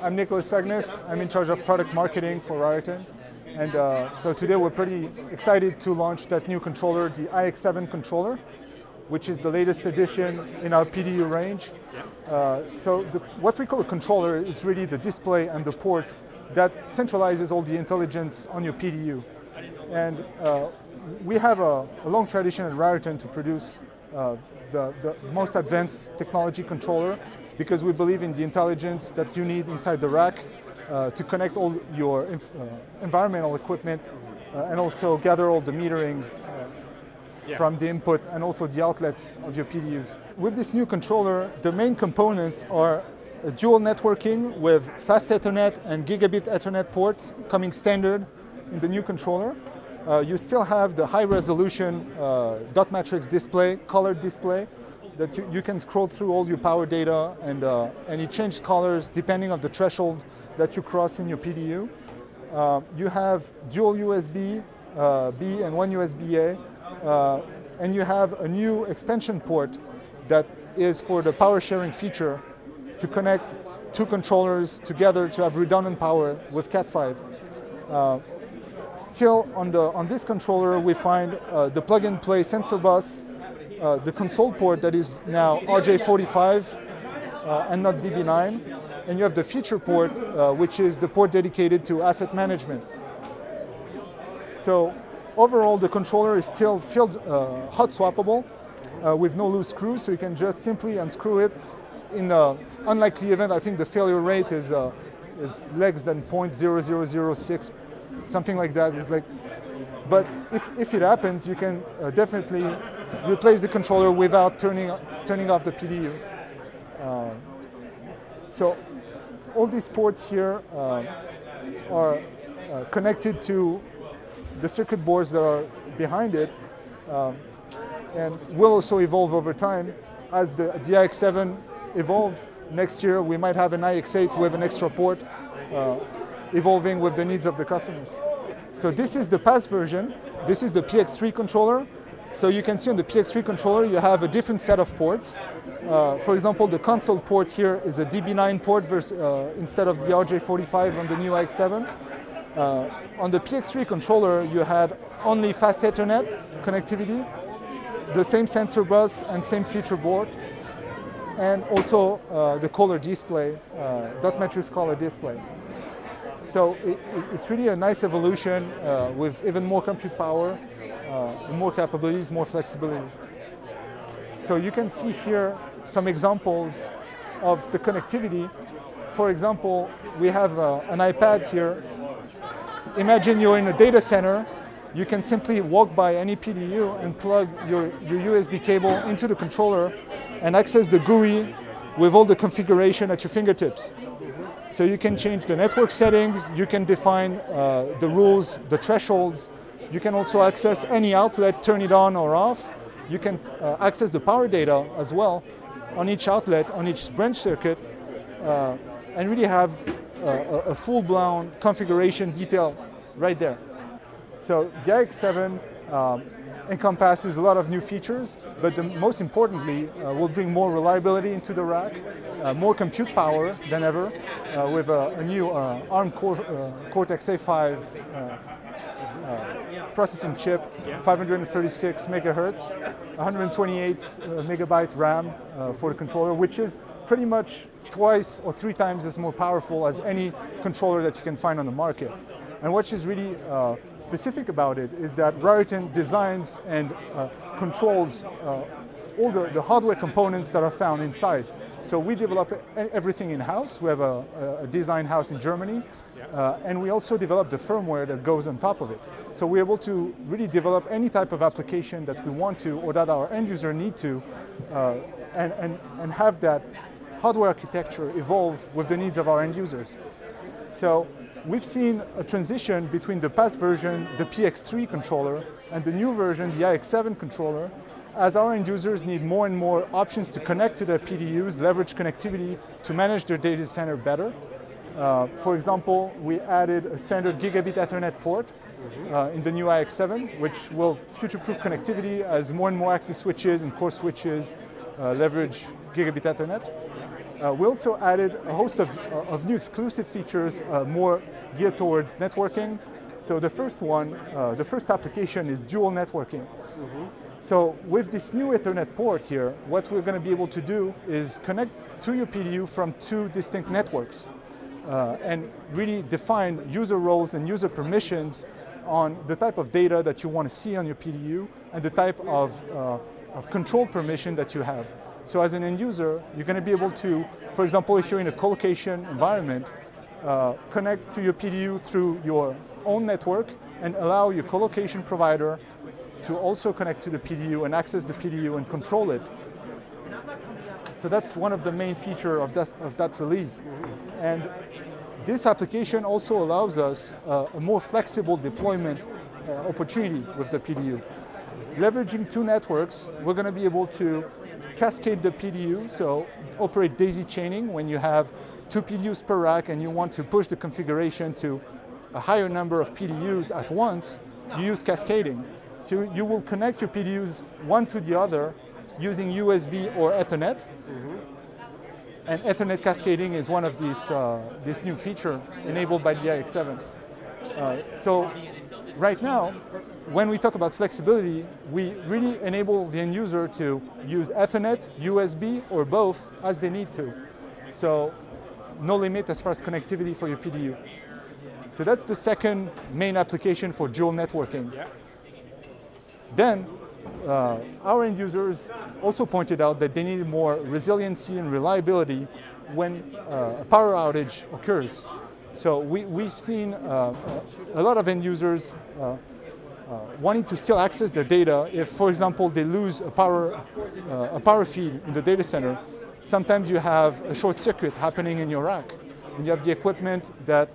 I'm Nicolas Sagnes. I'm in charge of product marketing for Raritan. And so today we're pretty excited to launch that new controller, the iX7 controller, which is the latest addition in our PDU range. What we call a controller is really the display and the ports that centralizes all the intelligence on your PDU. And we have a long tradition at Raritan to produce the most advanced technology controller, because we believe in the intelligence that you need inside the rack to connect all your environmental equipment and also gather all the metering from the input and also the outlets of your PDUs. With this new controller, the main components are dual networking with fast Ethernet and gigabit Ethernet ports coming standard in the new controller. You still have the high resolution dot matrix display, colored display, that you can scroll through all your power data and you change colors depending on the threshold that you cross in your PDU. You have dual USB B and one USB A, and you have a new expansion port that is for the power sharing feature to connect two controllers together to have redundant power with Cat5. Still on this controller we find the plug-and-play sensor bus, the console port that is now RJ45 and not DB9, and you have the feature port, which is the port dedicated to asset management. So overall, the controller is still hot swappable with no loose screws, so you can just simply unscrew it. In an unlikely event, I think the failure rate is less than 0.0006, something like that. But if it happens, you can definitely replace the controller without turning off the PDU. So all these ports here are connected to the circuit boards that are behind it, and will also evolve over time as the iX7 evolves. Next year we might have an iX8 with an extra port, evolving with the needs of the customers. So this is the past version. This is the PX3 controller. So you can see on the PX3 controller you have a different set of ports. For example, the console port here is a DB9 port instead of the RJ45 on the new iX7. On the PX3 controller you had only fast Ethernet connectivity, the same sensor bus and same feature board, and also the color display, dot matrix color display. So it's really a nice evolution with even more compute power, more capabilities, more flexibility. So you can see here some examples of the connectivity. For example, we have an iPad here. Imagine you're in a data center. You can simply walk by any PDU and plug your USB cable into the controller and access the GUI with all the configuration at your fingertips. So you can change the network settings, you can define the rules, the thresholds. You can also access any outlet, turn it on or off. You can access the power data as well on each outlet, on each branch circuit, and really have a full-blown configuration detail right there. So the iX7 encompasses a lot of new features, but most importantly will bring more reliability into the rack, more compute power than ever, with a new ARM Cortex-A5 processing chip, 536 megahertz, 128 megabyte RAM for the controller, which is pretty much twice or three times as more powerful as any controller that you can find on the market. And what is really specific about it is that Raritan designs and controls all the hardware components that are found inside. So we develop everything in-house. We have a design house in Germany, and we also develop the firmware that goes on top of it. So we're able to really develop any type of application that we want to or that our end user need to, and have that hardware architecture evolve with the needs of our end users. So we've seen a transition between the past version, the PX3 controller, and the new version, the iX7 controller, as our end users need more and more options to connect to their PDUs, leverage connectivity to manage their data center better. For example, we added a standard gigabit Ethernet port in the new iX7, which will future-proof connectivity as more and more access switches and core switches leverage gigabit Ethernet. We also added a host of new exclusive features more geared towards networking. So the first one, the first application is dual networking. So with this new Ethernet port here, what we're going to be able to do is connect to your PDU from two distinct networks and really define user roles and user permissions on the type of data that you want to see on your PDU and the type of control permission that you have. So as an end user, you're going to be able to, for example, if you're in a colocation environment, connect to your PDU through your own network and allow your colocation provider to also connect to the PDU and access the PDU and control it. So that's one of the main features of that release. And this application also allows us a more flexible deployment opportunity with the PDU. Leveraging two networks, we're going to be able to cascade the PDU, so operate daisy chaining when you have two PDUs per rack and you want to push the configuration to a higher number of PDUs at once, you use cascading. So you will connect your PDUs one to the other using USB or Ethernet. And Ethernet cascading is one of these this new feature enabled by the IX7. So right now, when we talk about flexibility, we really enable the end user to use Ethernet, USB, or both as they need to. So no limit as far as connectivity for your PDU. So that's the second main application for dual networking. Then our end users also pointed out that they needed more resiliency and reliability when a power outage occurs. So we've seen a lot of end users wanting to still access their data if, for example, they lose a power feed in the data center. Sometimes you have a short circuit happening in your rack, and you have the equipment that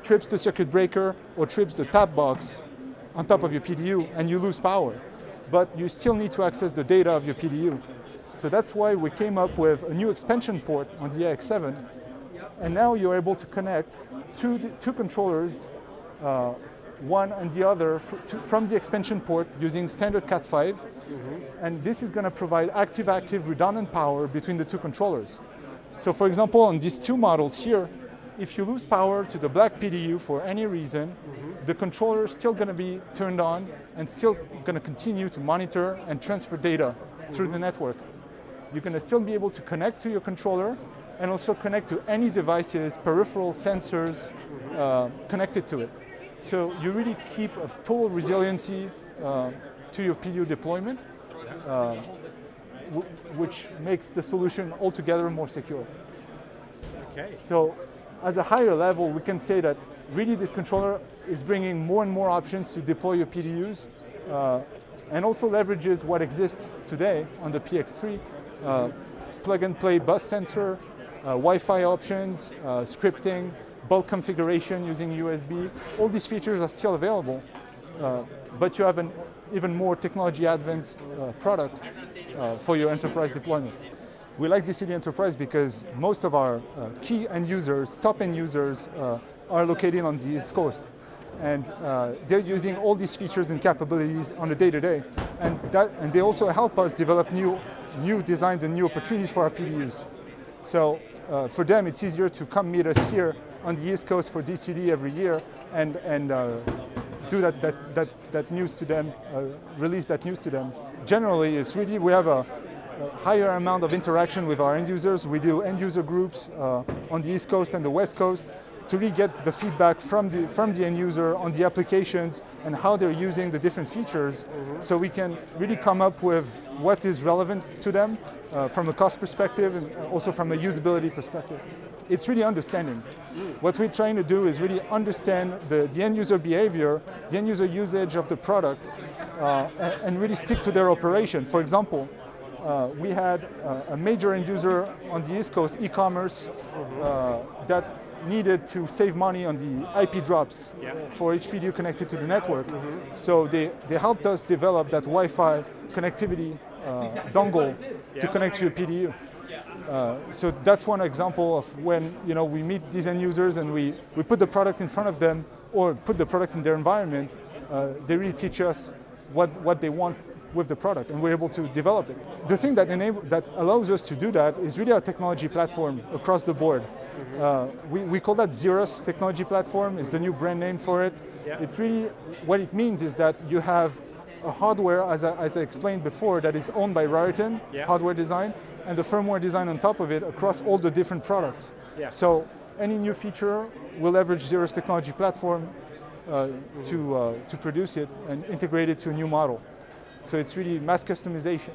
trips the circuit breaker or trips the tap box on top of your PDU, and you lose power. But you still need to access the data of your PDU. So that's why we came up with a new expansion port on the AX7, and now you're able to connect two controllers, one and the other, from the expansion port using standard Cat5, and this is going to provide active-active redundant power between the two controllers. So for example, on these two models here, if you lose power to the black PDU for any reason, the controller is still going to be turned on and still going to continue to monitor and transfer data through the network. You're going to still be able to connect to your controller and also connect to any devices, peripheral sensors connected to it. So you really keep a total resiliency to your PDU deployment, which makes the solution altogether more secure. Okay. So as a higher level, we can say that really this controller is bringing more and more options to deploy your PDUs and also leverages what exists today on the PX3, plug-and-play bus sensor, Wi-Fi options, scripting, bulk configuration using USB. All these features are still available, but you have an even more technology advanced product for your enterprise deployment. We like DCD Enterprise because most of our key end users, top end users, are located on the East Coast. And they're using all these features and capabilities on a day-to-day. And they also help us develop new designs and new opportunities for our PDUs. So for them, it's easier to come meet us here on the East Coast for DCD every year and do that news to them, release that news to them. Generally, it's really, we have a higher amount of interaction with our end users. We do end user groups on the East Coast and the West Coast to really get the feedback from the end user on the applications and how they're using the different features, so we can really come up with what is relevant to them from a cost perspective and also from a usability perspective. It's really understanding. What we're trying to do is really understand the end user behavior, the end user usage of the product, and really stick to their operation. For example, we had a major end user on the East Coast, e-commerce, that needed to save money on the IP drops for each PDU connected to the network. So they helped us develop that Wi-Fi connectivity dongle to connect to your PDU. So that's one example of when we meet these end users and we put the product in front of them or put the product in their environment. They really teach us what they want with the product, and we're able to develop it. The thing that allows us to do that is really a technology platform across the board. We call that Xeros technology platform, is the new brand name for it. Yeah. It really, what it means is that you have a hardware, as I explained before, that is owned by Raritan, Yeah. hardware design, and the firmware design on top of it across all the different products. Yeah. So any new feature will leverage Xeros technology platform to produce it and integrate it to a new model. So it's really mass customization.